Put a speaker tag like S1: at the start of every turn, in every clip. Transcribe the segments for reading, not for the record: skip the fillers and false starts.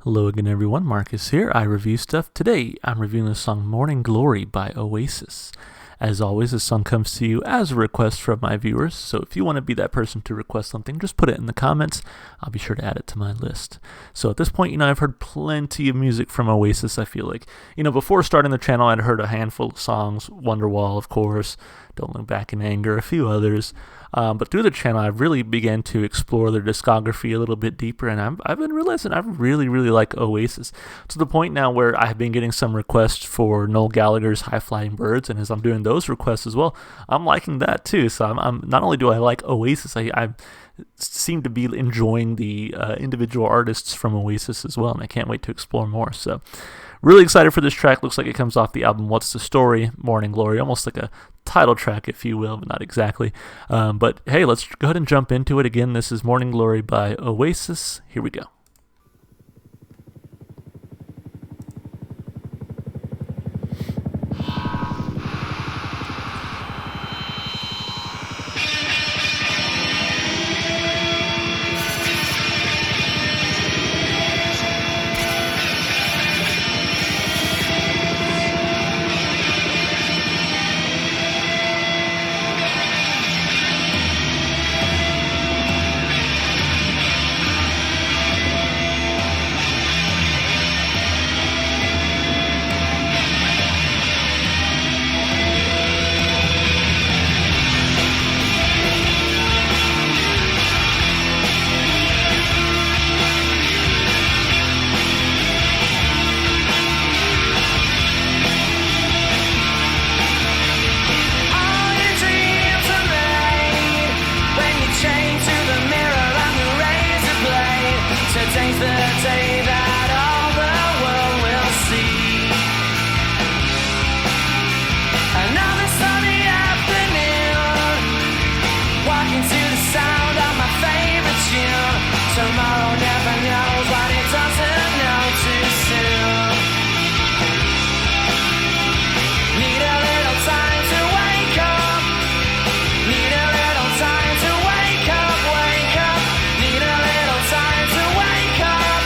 S1: Hello again, everyone. Marcus here. I review stuff. Today, I'm reviewing the song Morning Glory by Oasis. As always, this song comes to you as a request from my viewers, so if you want to be that person to request something, just put it in the comments. I'll be sure to add it to my list. So at this point, I've heard plenty of music from Oasis, I feel like. Before starting the channel, I'd heard a handful of songs, Wonderwall, of course, Don't Look Back in Anger, a few others. But through the channel, I really began to explore their discography a little bit deeper, and I've been realizing I really, really like Oasis, to the point now where I've been getting some requests for Noel Gallagher's High Flying Birds, and as I'm doing those requests as well, I'm liking that too. So I'm not only do I like Oasis, I seem to be enjoying the individual artists from Oasis as well, and I can't wait to explore more. So really excited for this track. Looks like it comes off the album What's the Story? Morning Glory, almost like a title track, if you will, but not exactly. But hey, let's go ahead and jump into it. Again, this is Morning Glory by Oasis. Here we go.
S2: Today's the day that all the world will see. Another sunny afternoon, walking to the sound of my favorite tune. Tomorrow never knows what it doesn't know too soon. Need a little time to wake up. Need a little time to wake up, wake up. Need a little time to wake up.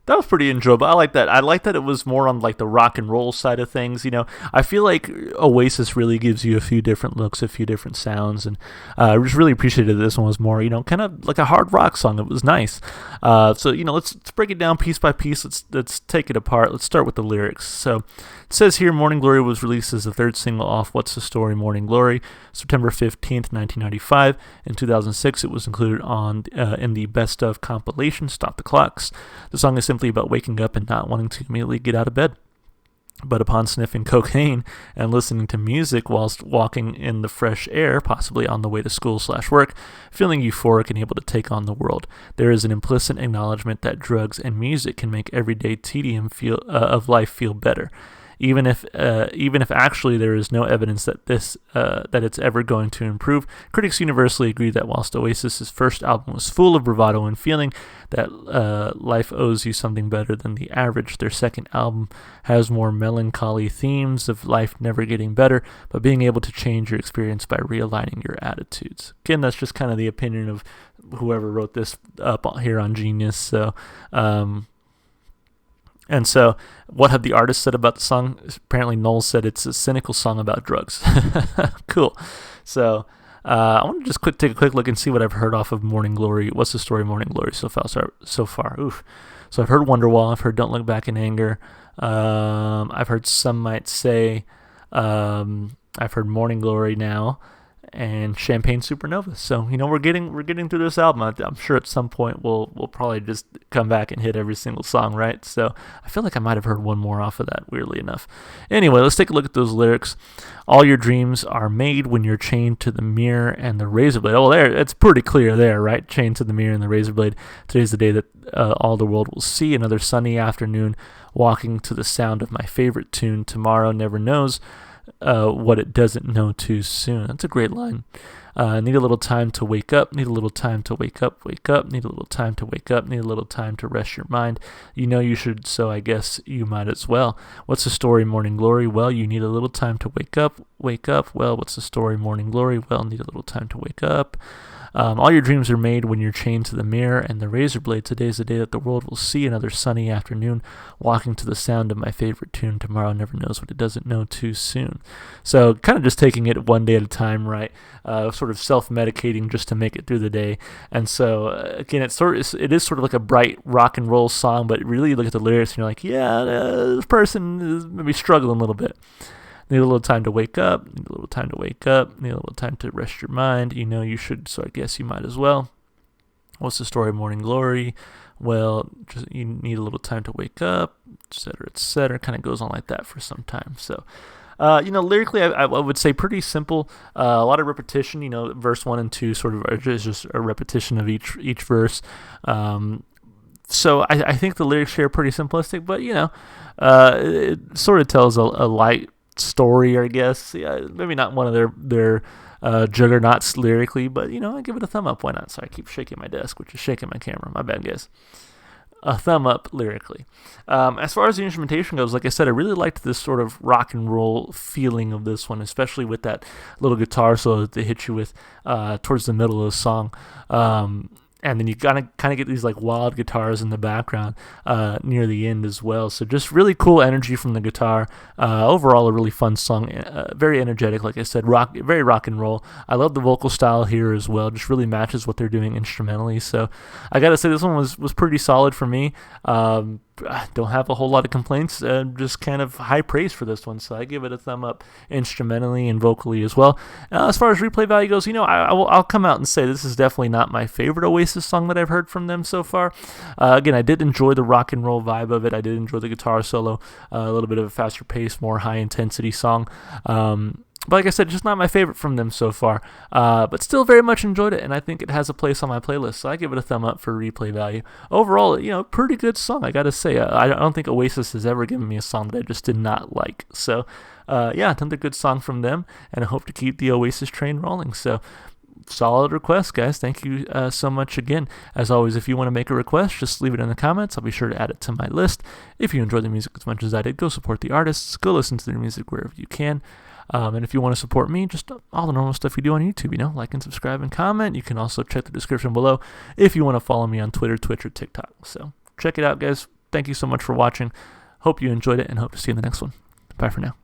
S1: That was pretty enjoyable. I like that. I like that it was more on like the rock and roll side of things. I feel like Oasis really gives you a few different looks, a few different sounds, and I just really appreciated that this one was more, kind of like a hard rock song. It was nice. So let's break it down piece by piece. Let's take it apart. Let's start with the lyrics. So it says here, "Morning Glory" was released as the third single off "What's the Story, Morning Glory," September 15th, 1995. In 2006, it was included in the Best Of compilation, "Stop the Clocks." The song is simply about waking up and not wanting to immediately get out of bed. But upon sniffing cocaine and listening to music whilst walking in the fresh air, possibly on the way to school/work, feeling euphoric and able to take on the world, there is an implicit acknowledgement that drugs and music can make everyday tedium of life feel better. Even if actually there is no evidence that it's ever going to improve, critics universally agree that whilst Oasis's first album was full of bravado and feeling that life owes you something better than the average, their second album has more melancholy themes of life never getting better, but being able to change your experience by realigning your attitudes. Again, that's just kind of the opinion of whoever wrote this up here on Genius. So. And so, what have the artists said about the song? Apparently, Noel said it's a cynical song about drugs. Cool. So, I want to just take a quick look and see what I've heard off of Morning Glory. What's the Story, Morning Glory so far? Oof. So I've heard Wonderwall. I've heard Don't Look Back in Anger. I've heard Some Might Say. I've heard Morning Glory now. And Champagne Supernova. So we're getting through this album. I'm sure at some point we'll probably just come back and hit every single song, right? So I feel like I might have heard one more off of that, weirdly enough. Anyway, let's take a look at those lyrics. "All your dreams are made when you're chained to the mirror and the razor blade." Oh, there, it's pretty clear there, right? Chained to the mirror and the razor blade. Today's the day that all the world will see. Another sunny afternoon, walking to the sound of my favorite tune. Tomorrow never knows what it doesn't know too soon. That's a great line. Need a little time to wake up. Need a little time to wake up. Wake up. Need a little time to wake up. Need a little time to rest your mind. You know you should, so I guess you might as well. What's the story, Morning Glory? Well, you need a little time to wake up. Wake up. Well, what's the story, Morning Glory? Well, need a little time to wake up. All your dreams are made when you're chained to the mirror and the razor blade. Today's the day that the world will see. Another sunny afternoon, walking to the sound of my favorite tune. Tomorrow never knows what it doesn't know too soon. So kind of just taking it one day at a time, right? Sort of self-medicating just to make it through the day. And so again, it is sort of like a bright rock and roll song, but really you look at the lyrics and you're like, yeah, this person is maybe struggling a little bit. Need a little time to wake up. Need a little time to wake up. Need a little time to rest your mind. You know you should, so I guess you might as well. What's the story, Morning Glory? Well, you need a little time to wake up, etc., etc. Kind of goes on like that for some time. So, lyrically, I would say pretty simple. A lot of repetition. Verse 1 and 2 sort of are just a repetition of each verse. So I think the lyrics here are pretty simplistic, but it sort of tells a light story, I guess. Yeah, maybe not one of their juggernauts lyrically, but I give it a thumb up. Why not? Sorry, I keep shaking my desk, which is shaking my camera. My bad, guys. A thumb up lyrically. As far as the instrumentation goes, like I said, I really liked this sort of rock and roll feeling of this one, especially with that little guitar solo that they hit you with towards the middle of the song. And then you kind of get these like wild guitars in the background near the end as well. So just really cool energy from the guitar. Overall, a really fun song. Very energetic, like I said, very rock and roll. I love the vocal style here as well. Just really matches what they're doing instrumentally. So I gotta say this one was pretty solid for me. I don't have a whole lot of complaints, just kind of high praise for this one, so I give it a thumb up instrumentally and vocally as well. As far as replay value goes, I'll come out and say this is definitely not my favorite Oasis song that I've heard from them so far. Again, I did enjoy the rock and roll vibe of it. I did enjoy the guitar solo, a little bit of a faster pace, more high intensity song. But like I said, just not my favorite from them so far. But still very much enjoyed it, and I think it has a place on my playlist, so I give it a thumb up for replay value. Overall, pretty good song, I gotta say. I don't think Oasis has ever given me a song that I just did not like. So, another good song from them, and I hope to keep the Oasis train rolling. So, solid request, guys. Thank you so much again. As always, if you want to make a request, just leave it in the comments. I'll be sure to add it to my list. If you enjoy the music as much as I did, go support the artists. Go listen to their music wherever you can. And if you want to support me, just all the normal stuff you do on YouTube, like and subscribe and comment. You can also check the description below if you want to follow me on Twitter, Twitch, or TikTok. So check it out, guys. Thank you so much for watching. Hope you enjoyed it and hope to see you in the next one. Bye for now.